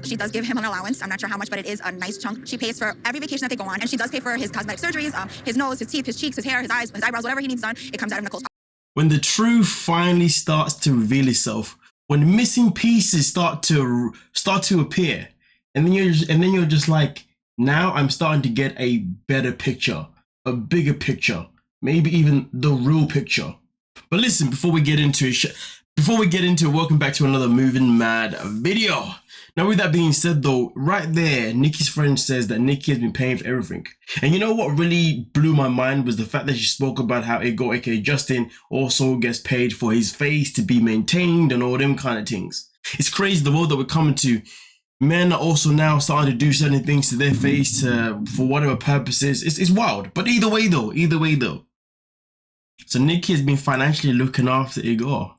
She does give him an allowance. I'm not sure how much, but it is a nice chunk. She pays for every vacation that they go on, and she does pay for his cosmetic surgeries, his nose, his teeth, his cheeks, his hair, his eyes, his eyebrows, whatever he needs done. It comes out of Nicole's pocket. When the truth finally starts to reveal itself, when missing pieces start to appear, and then you're just like, now I'm starting to get a better picture, a bigger picture, maybe even the real picture. But listen, before we get into it, welcome back to another Moving Mad video. Now, with that being said though, right there, Nikki's friend says that Nikki has been paying for everything. And you know what really blew my mind was the fact that she spoke about how Igor, aka Justin, also gets paid for his face to be maintained and all them kind of things. It's crazy the world that we're coming to. Men are also now starting to do certain things to their face for whatever purposes. It's wild. But either way though. So Nikki has been financially looking after Igor.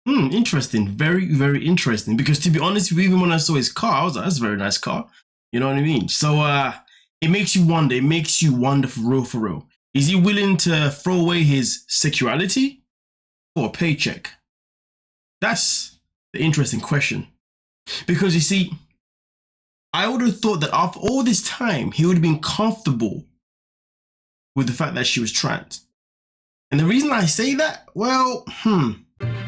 Interesting. Very, very interesting. Because to be honest with you, even when I saw his car, I was like, that's a very nice car. You know what I mean? So it makes you wonder. It makes you wonder for real. Is he willing to throw away his sexuality for a paycheck? That's the interesting question. Because you see, I would have thought that after all this time, he would have been comfortable with the fact that she was trans. And the reason I say that, well,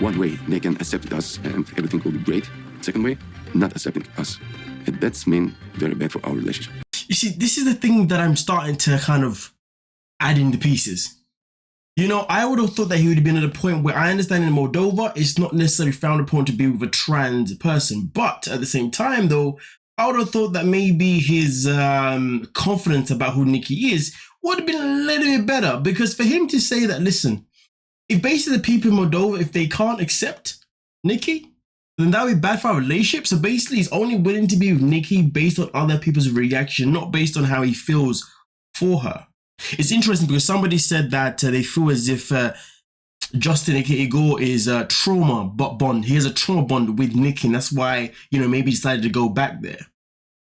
One way, they can accept us and everything will be great. Second way, not accepting us. And that's mean very bad for our relationship. You see, this is the thing that I'm starting to kind of add in the pieces. You know, I would have thought that he would have been at a point where I understand in Moldova, it's not necessarily frowned upon to be with a trans person. But at the same time, though, I would have thought that maybe his confidence about who Nikki is would have been a little bit better. Because for him to say that, listen, if basically the people in Moldova, if they can't accept Nikki, then that would be bad for our relationship. So basically, he's only willing to be with Nikki based on other people's reaction, not based on how he feels for her. It's interesting because somebody said that they feel as if Justin, aka Igor, is a trauma bond. He has a trauma bond with Nikki, and that's why, you know, maybe he decided to go back there.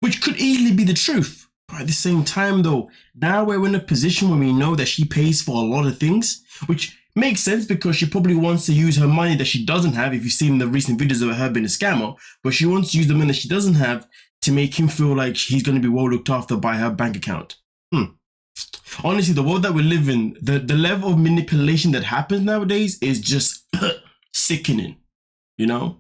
Which could easily be the truth. But at the same time, though, now we're in a position where we know that she pays for a lot of things, which makes sense because she probably wants to use her money that she doesn't have, if you've seen the recent videos of her being a scammer, but she wants to use the money that she doesn't have to make him feel like he's going to be well looked after by her bank account. Honestly, the world that we live in, the level of manipulation that happens nowadays is just sickening, you know?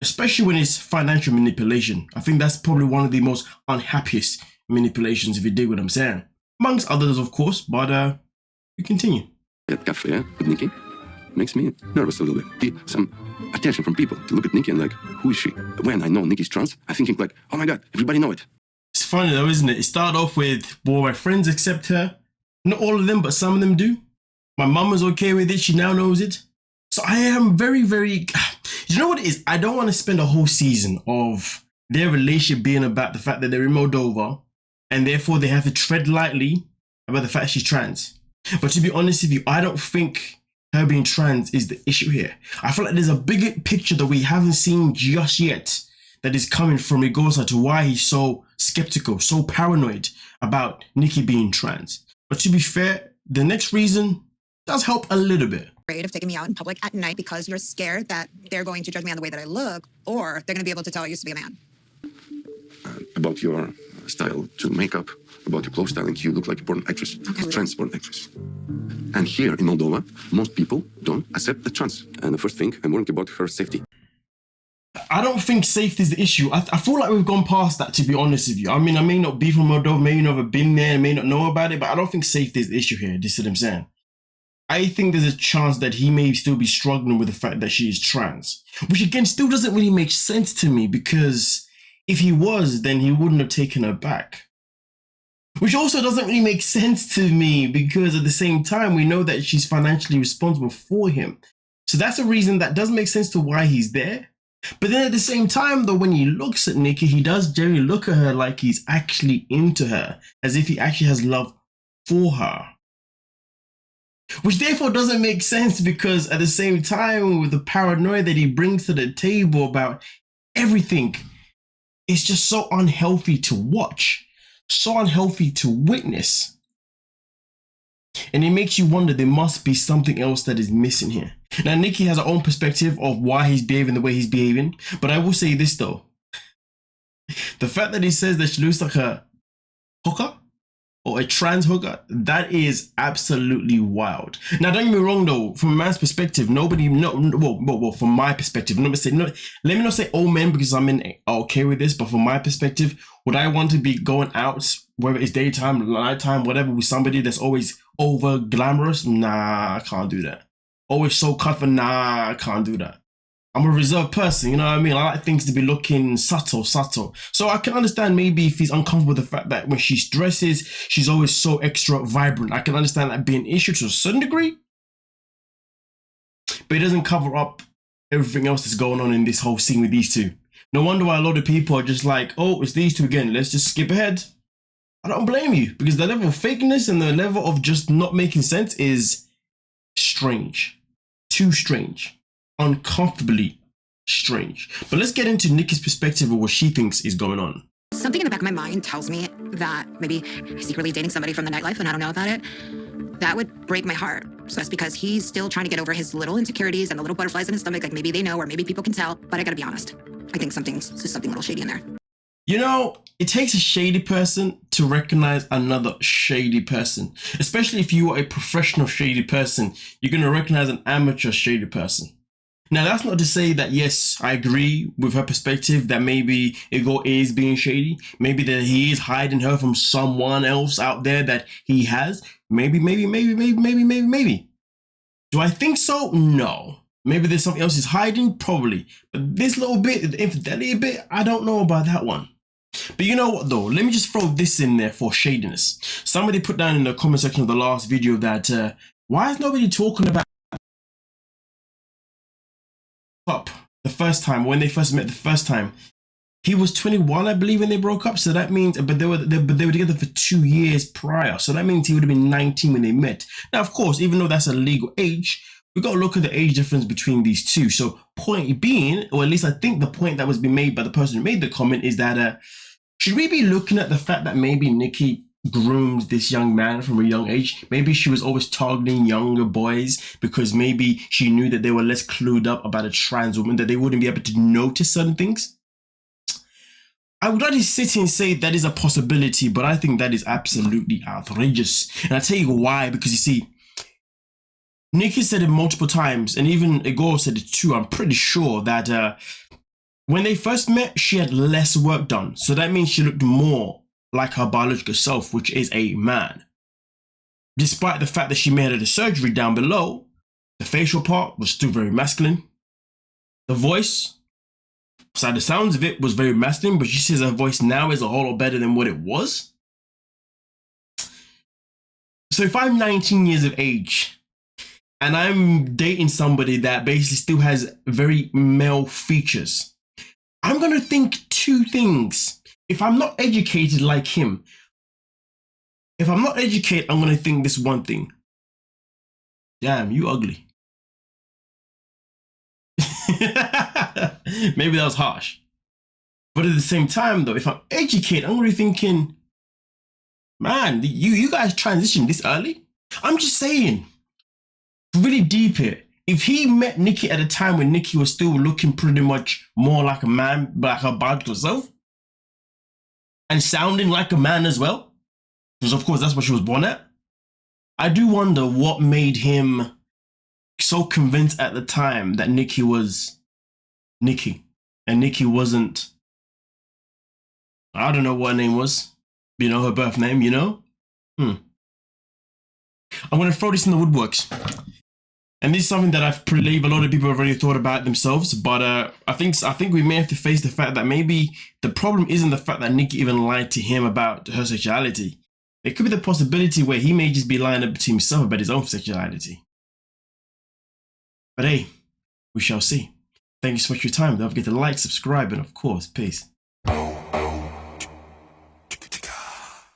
Especially when it's financial manipulation. I think that's probably one of the most unhappiest manipulations, if you dig what I'm saying. Amongst others, of course, but we continue. At cafe with Nikki makes me nervous a little bit. See some attention from people to look at Nikki and like, who is she? When I know Nikki's trans, I'm thinking like, oh my God, everybody know it. It's funny though, isn't it? It started off with, well, my friends accept her. Not all of them, but some of them do. My mum was okay with it. She now knows it. So I am very, very... You know what it is? I don't want to spend a whole season of their relationship being about the fact that they're in Moldova and therefore they have to tread lightly about the fact she's trans. But to be honest with you, I don't think her being trans is the issue here. I feel like there's a bigger picture that we haven't seen just yet that is coming from Igor to why he's so skeptical, so paranoid about Nikki being trans. But to be fair, the next reason does help a little bit. Afraid of taking me out in public at night because you're scared that they're going to judge me on the way that I look, or they're going to be able to tell I used to be a man. About your style to makeup, about your clothes styling, you look like a porn actress, Okay. trans porn actress. And here in Moldova, most people don't accept the trans. And the first thing, I'm worrying about her safety. I don't think safety is the issue. I feel like we've gone past that, to be honest with you. I mean, I may not be from Moldova, may never been there, may not know about it, but I don't think safety is the issue here. This is what I'm saying. I think there's a chance that he may still be struggling with the fact that she is trans, which again still doesn't really make sense to me, because if he was, then he wouldn't have taken her back. Which also doesn't really make sense to me, because at the same time, we know that she's financially responsible for him. So that's a reason that doesn't make sense to why he's there. But then at the same time, though, when he looks at Nikki, he does generally look at her like he's actually into her, as if he actually has love for her. Which therefore doesn't make sense, because at the same time, with the paranoia that he brings to the table about everything, it's just so unhealthy to watch, so unhealthy to witness. And it makes you wonder, there must be something else that is missing here. Now, Nikki has her own perspective of why he's behaving the way he's behaving, but I will say this though. The fact that he says that she looks like a hooker or a trans hooker, that is absolutely wild. Now, don't get me wrong though, from a man's perspective, well, from my perspective, let me not say all men because I'm okay with this, but from my perspective, would I want to be going out, whether it's daytime, nighttime, whatever, with somebody that's always over glamorous? Nah, I can't do that. Always so confident, nah, I can't do that. I'm a reserved person, you know what I mean? I like things to be looking subtle. So I can understand maybe if he's uncomfortable with the fact that when she dresses, she's always so extra vibrant. I can understand that being an issue to a certain degree, but it doesn't cover up everything else that's going on in this whole scene with these two. No wonder why a lot of people are just like, oh, it's these two again, let's just skip ahead. I don't blame you, because the level of fakeness and the level of just not making sense is strange. Too strange. Uncomfortably strange. But let's get into Nikki's perspective of what she thinks is going on. Something in the back of my mind tells me that maybe he's secretly dating somebody from the nightlife and I don't know about it. That would break my heart. So that's because he's still trying to get over his little insecurities and the little butterflies in his stomach. Like maybe they know or maybe people can tell, but I gotta be honest. I think there's something a little shady in there. You know, it takes a shady person to recognize another shady person. Especially if you are a professional shady person, you're going to recognize an amateur shady person. Now, that's not to say that, yes, I agree with her perspective that maybe Igor is being shady. Maybe that he is hiding her from someone else out there that he has. Maybe. Do I think so? No. Maybe there's something else he's hiding? Probably. But this little bit, the infidelity bit, I don't know about that one. But you know what though? Let me just throw this in there for shadiness. Somebody put down in the comment section of the last video that why is nobody talking about the first time, when they first met the first time? He was 21, I believe, when they broke up. So that means, but they were together for 2 years prior. So that means he would have been 19 when they met. Now, of course, even though that's a legal age, we got to look at the age difference between these two. So point being, or at least I think the point that was being made by the person who made the comment is that should we be looking at the fact that maybe Nikki groomed this young man from a young age? Maybe she was always targeting younger boys because maybe she knew that they were less clued up about a trans woman, that they wouldn't be able to notice certain things. I would rather sit and say that is a possibility, but I think that is absolutely outrageous. And I'll tell you why, because you see, Nikki said it multiple times, and even Igor said it too. I'm pretty sure that when they first met, she had less work done. So that means she looked more like her biological self, which is a man. Despite the fact that she made her the surgery down below, the facial part was still very masculine. The voice, so the sounds of it was very masculine, but she says her voice now is a whole lot better than what it was. So if I'm 19 years of age and I'm dating somebody that basically still has very male features, I'm going to think two things. If I'm not educated like him, I'm going to think this one thing. Damn, you ugly. Maybe that was harsh. But at the same time, though, if I'm educated, I'm going to be thinking, man, you guys transitioned this early? I'm just saying, really deep here. If he met Nikki at a time when Nikki was still looking pretty much more like a man, like her biological self, and sounding like a man as well, because of course that's what she was born at, I do wonder what made him so convinced at the time that Nikki was Nikki, and Nikki wasn't, I don't know what her name was, you know, her birth name, you know? I'm going to throw this in the woodworks. And this is something that I believe a lot of people have already thought about themselves, but I think we may have to face the fact that maybe the problem isn't the fact that Nikki even lied to him about her sexuality. It could be the possibility where he may just be lying up to himself about his own sexuality. But hey, we shall see. Thank you so much for your time. Don't forget to like, subscribe, and of course, peace.